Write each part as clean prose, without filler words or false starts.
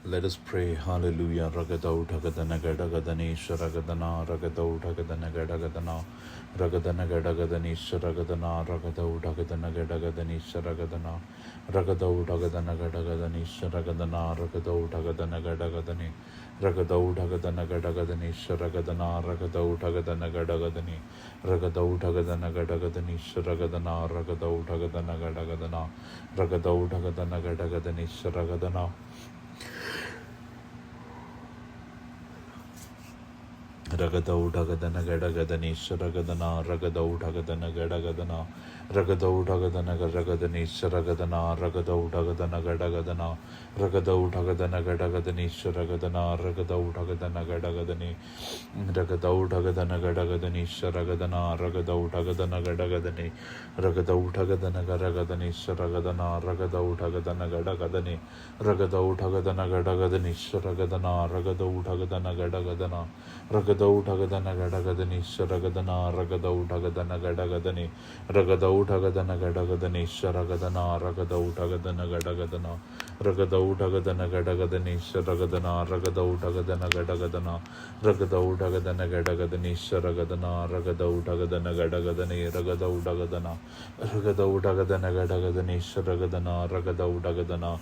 Let us pray. Hallelujah. Ragadau Tagadana Gadagadani Sharagadana Ragadau Tagadana Gadagadana Ragadana Gadagadani Sharagadana Ragadau Tagadana Gadagadani Sharagadana Ragadau Tagadana Gadagadani Sharagadana Ragadau Tagadana Gadagadani Ragadau Tagadana Gadagadani Sharagadana Ragadau Tagadana Gadagadani Ragadau Tagadana Gadagadani Sharagadana Ragadau Tagadana Gadagadana Ragadau Tagadana Gadagadani Sharagadana Ragadaudagadana Gadagadani Sharagadana Ragadaudagadana Gadagadana Ragadaudagadana Gadagadani Sharagadana Ragadaudagadana Gadagadana Ragadaudagadana Gadagadani Sharagadana Ragadaudagadana Gadagadani Ragadaudagadana Gadagadani Sharagadana Ragadaudagadana Gadagadani Ragadaudagadana Gadagadani Sharagadana Ragadaudagadana Gadagadani Ragadaudagadana Gadagadani Sharagadana Ragadaudagadana Gadagadana Ragadau Tagadana Gadagadani Sharagadana Ragadau Tagadana Gadagadani Ragadau Tagadana Gadagadani Sharagadana Ragadau Tagadana Gadagadana Ragadau Tagadana Gadagadani Sharagadana Ragadau Tagadana Gadagadana Ragadau Tagadana Gadagadani Sharagadana Ragadau Tagadana Gadagadani Ragadau Tagadana Ragadau Tagadana Gadagadani Sharagadana Ragadau Tagadana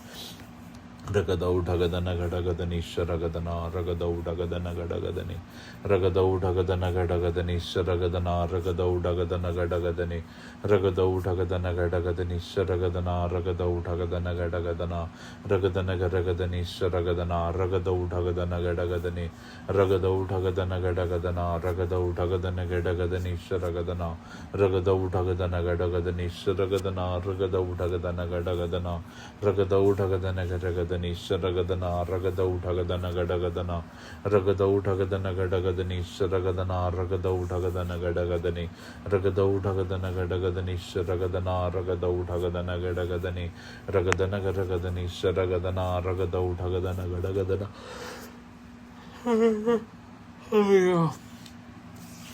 Ragadau Tagadana Gadagadani Sharagadana Ragadau Tagadana Gadagadani Ragadau Tagadana Gadagadani Sharagadana Ragadau Tagadana Gadagadani Ragadau Tagadana Gadagadani Sharagadana Ragadau Tagadana Gadagadana Ragadana Gadagadani Sharagadana Ragadau Tagadana Gadagadani Ragadau Tagadana Gadagadana Ragadau Tagadana Gadagadani Sharagadana Ragadau Tagadana Gadagadani Sharagadana Ragadau Tagadana Gadagadana Ragadau Tagadana Gadagadani Sharagadana Ragadau Tagadana Gadagadana Ragadau Tagadana Gadagadani Sharagadana Ragadau Tagadana Gadagadani Ragadau Tagadana Gadagadani Sharagadana Ragadau Tagadana Gadagadani Ragadana Gadagadani Sharagadana Ragadau Tagadana Gadagadana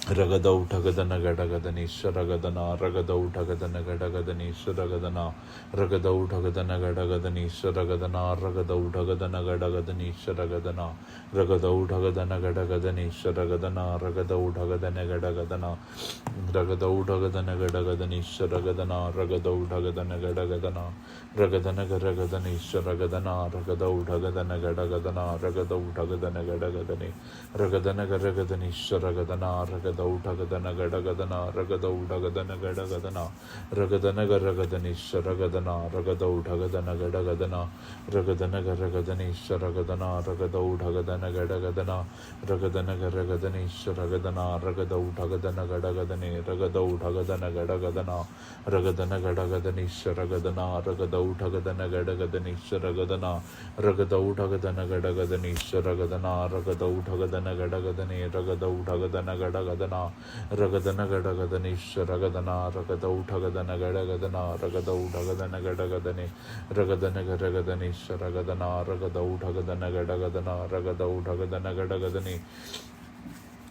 Ragadau Tagadana Gadagadani Sharagadana Ragadau Tagadana Gadagadani Sharagadana Ragadau Tagadana Gadagadani Sharagadana Ragadau Tagadana Gadagadani Sharagadana Ragadau Tagadana Gadagadani Sharagadana Ragadau Tagadana Gadagadana Ragadau Tagadana Gadagadani Sharagadana Ragadau Tagadana Gadagadana Ragadana Gadagadani Sharagadana Ragadau Tagadana Gadagadana Ragadau Tagadana Gadagadani Ragadana Gadagadani Sharagadana Ragadau Tagadana Gadagadana Ragadau Tagadana Gadagadana Ragadana Gadagadani Sharagadana Ragadau Tagadana Gadagadana Ragadana Gadagadani Sharagadana Ragadau Tagadana Gadagadana Ragadana Gadagadani Sharagadana Ragadau Tagadana Gadagadani Ragadau Tagadana Gadagadana Ragadana Gadagadani Sharagadana Ragadau Tagadana Gadagadani Sharagadana Ragadau Tagadana Gadagadani Sharagadana Ragadau Tagadana Gadagadani Ragadau Tagadana Gadagadana Ragadana Gadagadani Sharagadana Ragadau Tagadana Gadagadana Ragadau Tagadana Gadagadani Ragadana Gadagadani Sharagadana Ragadau Tagadana Gadagadana Ragadau Tagadana Gadagadani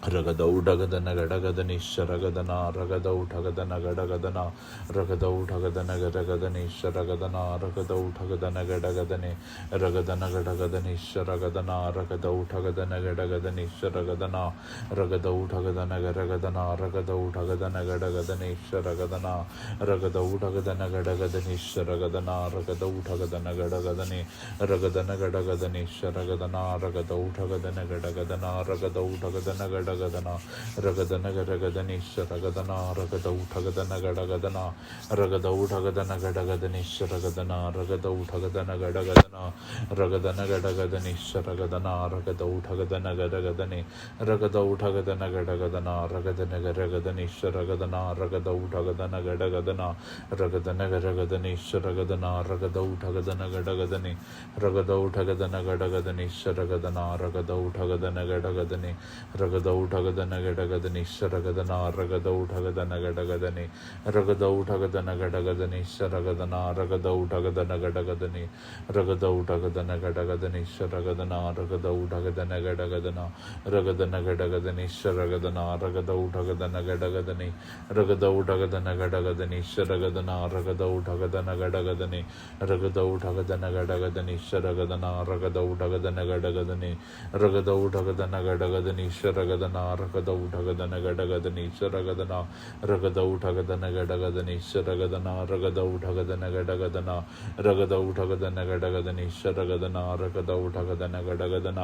Ragadau Dagadana Gadagadani Sharagadana Ragadau Tagadana Gadagadana Ragadau Tagadana Gadagadani Sharagadana Ragadau Tagadana Gadagadani Ragadana Gadagadani Sharagadana Ragadau Tagadana Gadagadani Sharagadana Ragadau Tagadana Gadagadana Ragadau Tagadana Gadagadani Sharagadana Ragadau Tagadana Gadagadani Sharagadana Ragadau Tagadana Gadagadani Ragadana Gadagadani Sharagadana Ragadau Tagadana Gadagadana Ragadau Tagadana Gadagadana Ragadana Gadagadani Sharagadana Ragadau Tagadana Gadagadana Ragadau Tagadana Gadagadani Sharagadana Ragadau Tagadana Gadagadana Ragadana Gadagadani Sharagadana Ragadau Tagadana Gadagadani Ragadau Tagadana Gadagadana Ragadana Gadagadani Sharagadana Ragadau Tagadana Gadagadana Ragadana Gadagadani Sharagadana Ragadau Tagadana Gadagadani Ragadau Tagadana Gadagadani Sharagadana Ragadau Tagadana Gadagadani Ragadau ಊಟಗದನ ಗಡಗದನಿ ಶರಗದನ ರಗದ ಊಟಗದನ ಗಡಗದನಿ ರಗದ ಊಟಗದನ ಗಡಗದನಿ ಶರಗದನ ರಗದ ಊಟಗದನ ಗಡಗದನಿ ರಗದ ಊಟಗದನ ಗಡಗದನಿ ಶರಗದನ ರಗದ ಊಟಗದನ ಗಡಗದನ ರಗದನ ಗಡಗದನಿ ಶರಗದನ ರಗದ ಊಟಗದನ ಗಡಗದನಿ ರಗದ ಊಟಗದನ ಗಡಗದನಿ ಶರಗದನ ರಗದ ಊಟಗದನ ಗಡಗದನಿ ರಗದ ಊಟಗದನ ಗಡಗದನಿ ಶರಗದನ ರಗದ ಊಟಗದನ ಗಡಗದನಿ ರಗದ ಊಟಗದನ ಗಡಗದನಿ ಶರಗದನ ರಗದ ಊಟಗದನ ಗಡಗದನಿ ಶರಗದನ ರಗದ ಊಟಗದನ ಗಡಗದನಿ ಶರಗದನ ರಗದ ಊಟಗದನ ಗಡಗದನ ರಗದ ಊಟಗದನ ಗಡಗದನಿ ಶರಗದನ ರಗದ ಊಟಗದನ ಗಡಗದನ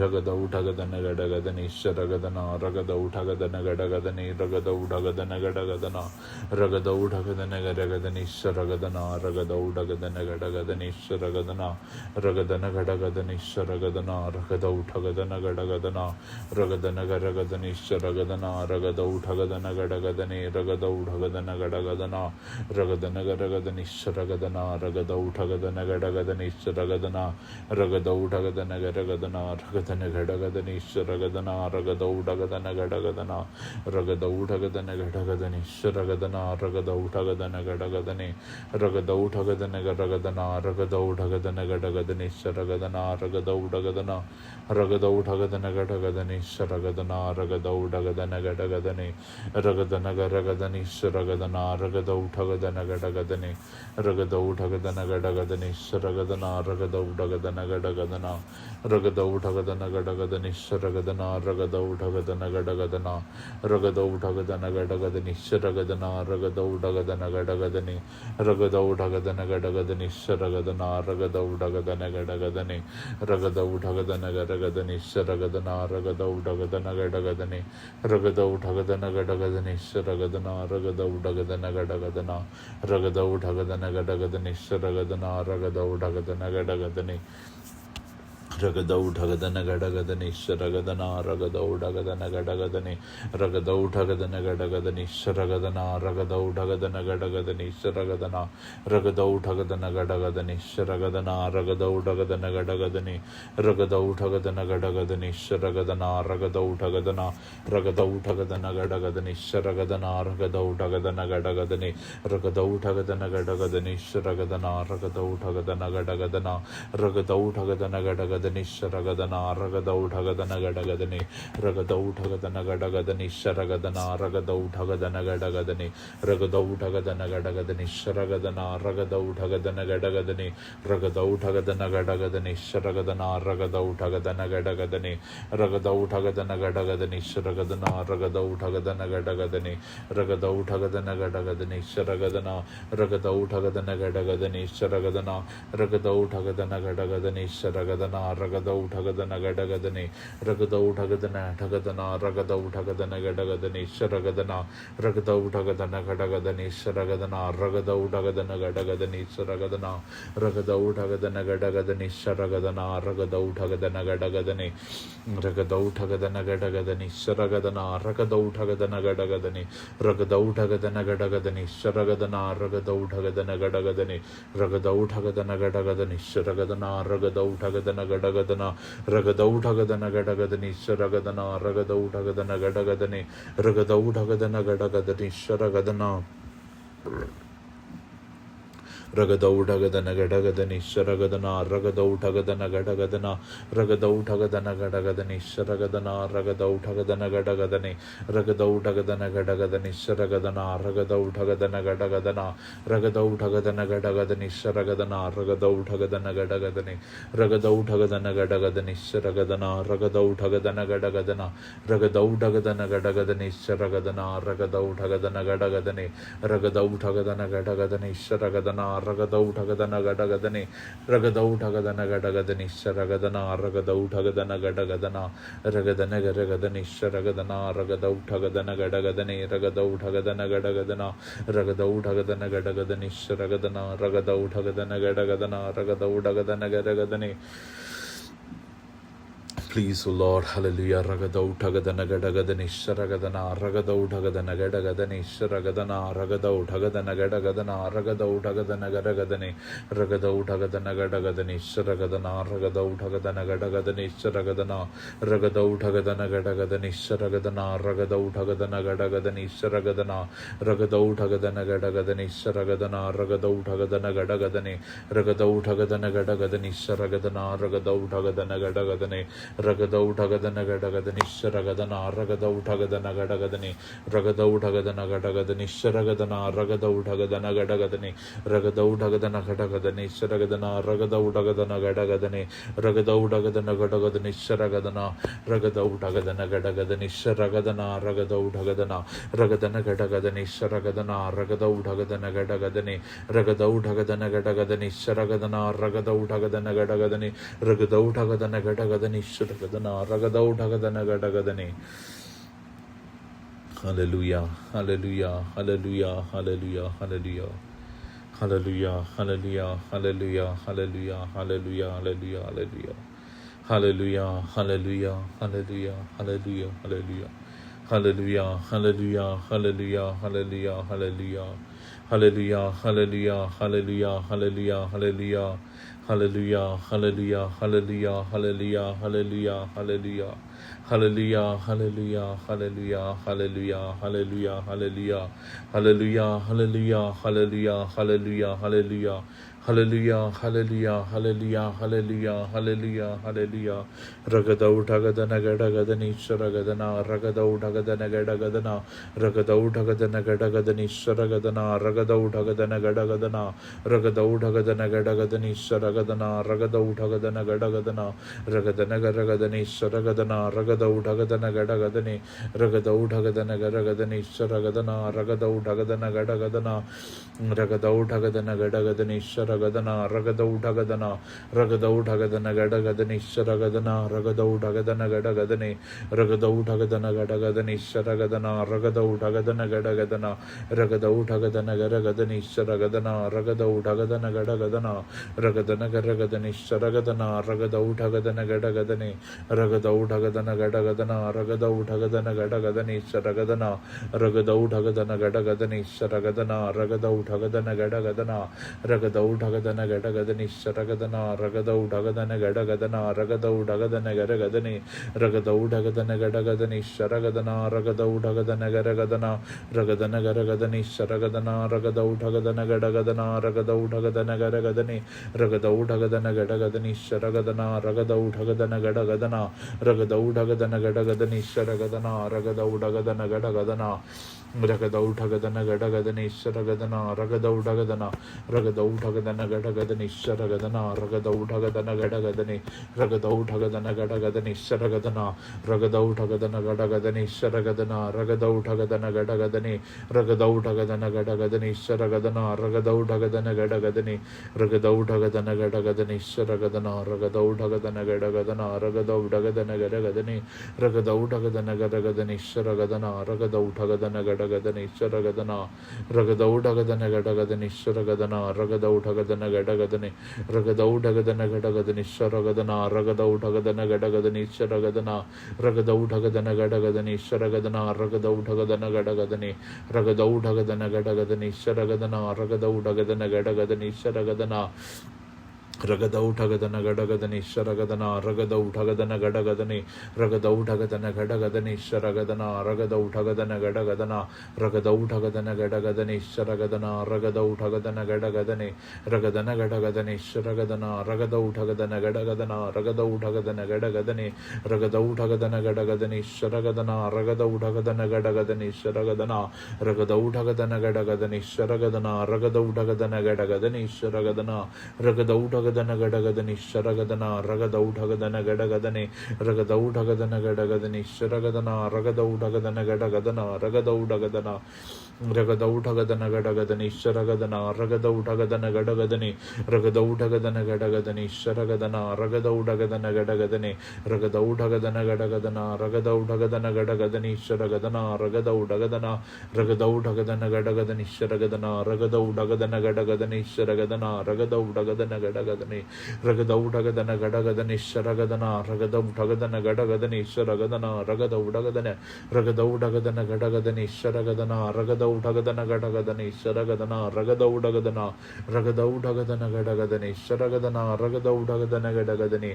ರಗದ ಊಟಗದನ ಗಡಗದನಿ ಶರಗದನ ರಗದ ಊಟಗದನ ಗಡಗದನಿ ರಗದ ಊಟಗದನ ಗಡಗದನ ರಗದ ಊಟಗದನ ಗಡಗದನಿ ಶರಗದನ ರಗದ ಊಟಗದನ ಗಡಗದನಿ ಶರಗದನ ರಗದನ ಗಡಗದನಿ ಶರಗದನ ರಗದ ಊಟಗದನ ಗಡಗದನ ರಗದನ ಗರಗದನಿ ಶರಗದನ ರಗದ ಊಟಗದನ ಗಡಗದನಿ ರಗದ ಊಟಗದನ ಗಡಗದನ ರಗದನ ಗರಗದನಿ ಶರಗದನ ರಗದ ಊಟಗದನ ಗಡಗದನಿ ಶರಗದನ ರಗದ ಊಟಗದನ ಗರಗದನ ರಗದನ ಗಡಗದನಿ ಶರಗದನ ರಗದ ಊಟಗದನ ಗಡಗದನ ರಗದ ಊಟಗದನ ಗಡಗದನಿ ಶರಗದನ ರಗದ ಊಟಗದನ ಗಡಗದನಿ ರಗದ ಊಟಗದನ ಗರಗದನ ರಗದ ಊಟಗದನ ಗಡಗದನಿ ಶರಗದನ ರಗದ ಊಟಗದನ ರಗದ ಊಟಗದನ ಗಡಗದನಿ ಶರಗದನ ರಗದ ಊಟಗದನ ಗಡಗದನಿ ರಗದನ ಗರಗದನಿ ಶರಗದನ ರಗದ ಊಟಗದನ ಗಡಗದನಿ ರಗದ ಊಟಗದನ ಗಡಗದನಿ ಶರಗದನ ರಗದ ಊಟಗದನ ಗಡಗದನ ರಗದ ಊಟಗದನ ಗಡಗದನಿ ಶರಗದನ ರಗದ ಊಟಗದನ ಗಡಗದನ ರಗದ ಊಟಗದನ ಗಡಗದನಿ ಶರಗದನ ರಗದ ಊಟಗದನ ಗಡಗದನಿ ರಗದ ಊಟಗದನ ಗಡಗದನಿ ಶರಗದನ ರಗದ ಊಟಗದನ ಗಡಗದನಿ ರಗದ ಊಟಗದನ ಗಡಗದನಿ ಶರಗದನ ರಗದ ಊಟಗದನ ಗಡಗದನಿ ರಗದ ಊಟಗದನ ಗಡಗದನಿ ಶರಗದನ ರಗದ ಊಟಗದನ ಗಡಗದನ ರಗದ ಊಟಗದನ ಗಡಗದನಿ ಶರಗದನ ರಗದ ಊಟಗದನ ಗಡಗದನಿ ರಗದ ಊಟಗದನ ಗಡಗದನಿ ಶರಗದನ ರಗದ ಊಟಗದನ ಗಡಗದನಿ ರಗದ ಊಟಗದನ ಗಡಗದನಿ ಶರಗದನ ರಗದ ಊಟಗದನ ಗಡಗದನಿ ಶರಗದನ ರಗದ ಊಟಗದನ ಗಡಗದನಿ ಶರಗದನ ರಗದ ಊಟಗದನ ಗಡಗದನಿ ರಗದ ಊಟಗದನ ಗಡಗದನಿ ಶರಗದನ ರಗದ ಊಟಗದನ ರಗದ ಊಟಗದನ ಗಡಗದನಿ ಶರಗದನ ರಗದ ಊಟಗದನ ಗಡಗದನಿ ರಗದ ಊಟಗದನ ಗಡಗದನಿ ಶರಗದನ ರಗದ ಊಟಗದನ ಗಡಗದನ ರಗದ ಊಟಗದನ ಗಡಗದನಿ ಶರಗದನ ರಗದ ಊಟಗದನ ಗಡಗದನಿ ರಗದ ಊಟಗದನ ಗಡಗದನಿ ಶರಗದನ ರಗದ ಊಟಗದನ ಗಡಗದನಿ ರಗದ ಊಟಗದನ ಗಡಗದನಿ ಶರಗದನ ರಗದ ಊಟಗದನ ಗಡಗದನಿ ರಗದ ಊಟಗದನ ಗಡಗದನಿ ಶರಗದನ ರಗದ ಊಟಗದನ ಗಡಗದನಿ ರಗದ ಊಟಗದನ ಗಡಗದನಿ ಶರಗದನ ರಗದ ಊಟಗದನ ಗಡಗದನಿ ರಗದ ಊಟಗದನ ಗಡಗದನಿ ಶರಗದನ ರಗದ ಊಟಗದನ ಗಡಗದನಿ ಶರಗದನ ರಗದ ಊಟಗದನ ಗಡಗದನಿ ಶರಗದನ ರಗದ ಊಟಗದನ ಗಡಗದನಿ ರಗದ ಊಟಗದನ ಠಗದನ ರಗದ ಊಟಗದನ ಗಡಗದನಿ ಶರಗದನ ರಗದ ಊಟಗದನ ಗಡಗದನಿ ಶರಗದನ ರಗದ ಊಟಗದನ ಗಡಗದನಿ ಶರಗದನ ರಗದ ಊಟಗದನ ಗಡಗದನಿ ಶರಗದನ ರಗದ ಊಟಗದನ ಗಡಗದನಿ ರಗದ ಊಟಗದನ ಗಡಗದನಿ ಶರಗದನ ರಗದ ಊಟಗದನ ಗಡಗದನಿ ರಗದ ಊಟಗದನ ಗಡಗದನಿ ಶರಗದನ ರಗದ ಊಟಗದನ ಗಡಗದನಿ ರಗದ ಊಟಗದನ ಗಡಗದನಿ ಶರಗದನ ರಗದ ಊಟಗದನ ಗಡಗದನ ರಗದ ಊಟಗದನ ಗಡಗದನಿ ಶರಗದನ ರಗದ ಊಟಗದನ ಗಡಗದನಿ ರಗದ ಊಟಗದನ ಗಡಗದನಿ ಶರಗದನ ರಗದ ಊಟಗದನ ಗಡಗದನಿ ಶರಗದನ ರಗದ ಊಟಗದನ ಗಡಗದನ ರಗದ ಊಟಗದನ ಗಡಗದನಿ ಶರಗದನ ರಗದ ಊಟಗದನ ಗಡಗದನಿ ರಗದ ಊಟಗದನ ಗಡಗದನಿ ಶರಗದನ ರಗದ ಊಟಗದನ ಗಡಗದನ ರಗದ ಊಟಗದನ ಗಡಗದನಿ ಶರಗದನ ರಗದ ಊಟಗದನ ಗಡಗದನಿ ರಗದ ಊಟಗದನ ಗಡಗದನಿ ಶರಗದನ ರಗದ ಊಟಗದನ ಗಡಗದನ ರಗದ ಊಟಗದನ ಗಡಗದನಿ ಶರಗದನ ರಗದ ಊಟಗದನ ಗಡಗದನಿ ರಗದ ಊಟಗದನ ಗಡಗದನಿ ಶರಗದನ ರಗದ ಊಟಗದನ ಗಡಗದನಿ ರಗದ ಊಟಗದನ ಗಡಗದನಿ ಶರಗದನ ರಗದ ಊಟಗದನ ಗಡಗದನ ರಗದನ ಗರಗದನಿ ಶರಗದನ ರಗದ ಊಟಗದನ ಗಡಗದನಿ ರಗದ ಊಟಗದನ ಗಡಗದನ ರಗದ ಊಟಗದನ ಗಡಗದನಿ ಶರಗದನ ರಗದ ಊಟಗದನ ಗಡಗದನ ರಗದ ಊಟಗದನ ಗರಗದನಿ Please, O Lord, hallelujah, ragadau tagadana gadagadani sharagadana, ragadau tagadana gadagadani sharagadana, ragadau tagadana gadagadana, ragadau tagadana gadagadani, ragadau tagadana gadagadani sharagadana, ragadau tagadana gadagadani sharagadana, ragadau tagadana gadagadani sharagadana, ragadau tagadana gadagadani sharagadana, ragadau tagadana gadagadani sharagadana, ragadau tagadana gadagadani, ragadau tagadana gadagadani sharagadana, ragadau tagadana gadagadani, Ragadau Tagadana Gadagadani Sharagadana Ragadau Tagadana Gadagadani Ragadau Tagadana Gadagadani Sharagadana Ragadau Tagadana Gadagadani Ragadau Tagadana Gadagadani Sharagadana Ragadau Tagadana Gadagadani Ragadau Tagadana Gadagadani Sharagadana Ragadau Tagadana Gadagadani Sharagadana Ragadau Tagadana Ragadana Gadagadani Sharagadana Ragadau Tagadana Gadagadani Ragadau Tagadana Gadagadani Sharagadana Ragadau Tagadana Gadagadani Ragadau Tagadana Gadagadani Sharagadana Ragadau Tagadana Gadagadani. Hallelujah, hallelujah, hallelujah, hallelujah, hallelujah. Hallelujah, hallelujah, hallelujah, hallelujah, hallelujah, hallelujah, hallelujah. Hallelujah, hallelujah, hallelujah, hallelujah, hallelujah. Hallelujah, hallelujah, hallelujah, hallelujah, hallelujah. Hallelujah, hallelujah, hallelujah, hallelujah, hallelujah. Hallelujah, hallelujah, hallelujah, hallelujah, hallelujah, hallelujah. Hallelujah, hallelujah, hallelujah, hallelujah, hallelujah, hallelujah. Hallelujah, hallelujah, hallelujah, hallelujah, hallelujah. Hallelujah, hallelujah, hallelujah, hallelujah, hallelujah, hallelujah. Ragadau Tagadana Gadagadani Sharagadana, Ragadau Tagadana Gadagadana, Ragadau Tagadana Gadagadani Sharagadana, Ragadau Tagadana Gadagadana, Ragadau Tagadana Gadagadani Sharagadana, Ragadau Tagadana Gadagadana, Ragadana Gadagadani Sharagadana, Ragadau Tagadana Gadagadani, Ragadau Tagadana Gadagadani Sharagadana, Ragadau Tagadana Gadagadana, Ragadau Tagadana Gadagadani Sharagadana, Ragadau Tagadana, Ragadau Tagadana Gadagadani Sharagadana, Ragadau Tagadana Gadagadani, Ragadau Tagadana Gadagadani Sharagadana, Ragadau Tagadana Gadagadana, Ragadau Tagadana Gadagadani Sharagadana, Ragadau Tagadana Gadagadana, Ragadana Gadagadani Sharagadana, Ragadau Tagadana Gadagadani, Ragadau Tagadana Gadagadana, Ragadau Tagadana Gadagadani Sharagadana, Ragadau Tagadana Gadagadani Sharagadana, Ragadau Tagadana Gadagadana, Ragadau Tagadana Gadagadani Sharagadana, Ragadau Tagadana Gadagadana, Ragadau Tagadana Gadagadani, Ragadau Tagadana Gadagadani Sharagadana, Ragadau Tagadana Gadagadana, Ragadana Gadagadani Sharagadana, Ragadau Tagadana Gadagadana, Ragadau Tagadana Gadagadani, Ragadau Tagadana Gadagadani Sharagadana, Ragadau Tagadana Gadagadana, Ragadau Tagadana Gadagadani Sharagadana, Ragadau Tagadana Gadagadana, Ragadau Tagadana Gadagadani Sharagadana, Ragadau Tagadana, Ragadau Tagadana Gadagadani Sharagadana, Ragadau Tagadana Gadagadani, Ragadau Tagadana Gadagadani Sharagadana, Ragadau Tagadana Gadagadani Sharagadana, Ragadau Tagadana Gadagadani, Ragadau Tagadana Gadagadani Sharagadana, Ragadau Tagadana Gadagadani, Ragadau Tagadana Gadagadani Sharagadana, Ragadau Tagadana Gadagadana, Ragadau Tagadana Gadagadani, Ragadau Tagadana Gadagadani Sharagadana, Ragadau Tagadana Gadagadani Sharagadana, Ragadau Tagadana Gadagadani Sharagadana, Ragadau Tagadana Gadagadani, Ragadau Tagadana Gadagadani Sharagadana, Ragadau Tagadana Gadagadani Sharagadana, Ragadau Tagadana Gadagadani Sharagadana, Ragadau Tagadana Gadagadani, Ragadau Tagadana Gadagadani Sharagadana, Ragadau Tagadana Gadagadani Sharagadana, Ragadau Tagadana Gadagadani Sharagadana, Ragadau Tagadana Gadagadani, Ragadau Tagadana Gadagadani Sharagadana, Ragadau Tagadana Gadagadana, Ragadau Tagadana Gadagadani Sharagadana, Ragadau Tagadana Gadagadani, Ragadana Gadagadani Sharagadana, Ragadau Tagadana Gadagadana, Ragadau Tagadana Gadagadani, Ragadau Tagadana Gadagadani Sharagadana, Ragadau Tagadana Gadagadani Sharagadana, Ragadau Tagadana Gadagadani Sharagadana, Ragadau Tagadana Gadagadani Sharagadana, Ragadau Tagadana Gadagadani Sharagadana, Ragadau Tagadana Gadagadani, Ragadau Tagadana Gadagadani Sharagadana, Ragadau Tagadana Gadagadana, Ragadau Tagadana, Ragadau Tagadana Gadagadani Sharagadana, Ragadau Tagadana Gadagadani, Ragadau Tagadana Gadagadani Sharagadana, Ragadau Tagadana Gadagadani, Ragadau Tagadana Gadagadana, Ragadau Tagadana Gadagadani Sharagadana, Ragadau Tagadana, Ragadau Tagadana Gadagadani Sharagadana, Ragadau Tagadana Gadagadani Sharagadana, Ragadau Tagadana Gadagadani ಘಡಗದನೆ ರಗದ ಉಡಗದನ ಗಡಗದನೆ ಶರಗದನ ರಗದ ಉಡಗದನ ಗಡಗದನೆ ಶರಗದನ ರಗದ ಉಡಗದನೆ ರಗದ ಉಡಗದನ ಗಡಗದನೆ ಶರಗದನ ರಗದ ಉಡಗದನ ಗಡಗದನೆ ಶರಗದನ ರಗದ ಉಡಗದನ ರಗದ ಉಡಗದನ ಗಡಗದನೆ ಶರಗದನ ರಗದ ಉಡಗದನ ಗಡಗದನೆ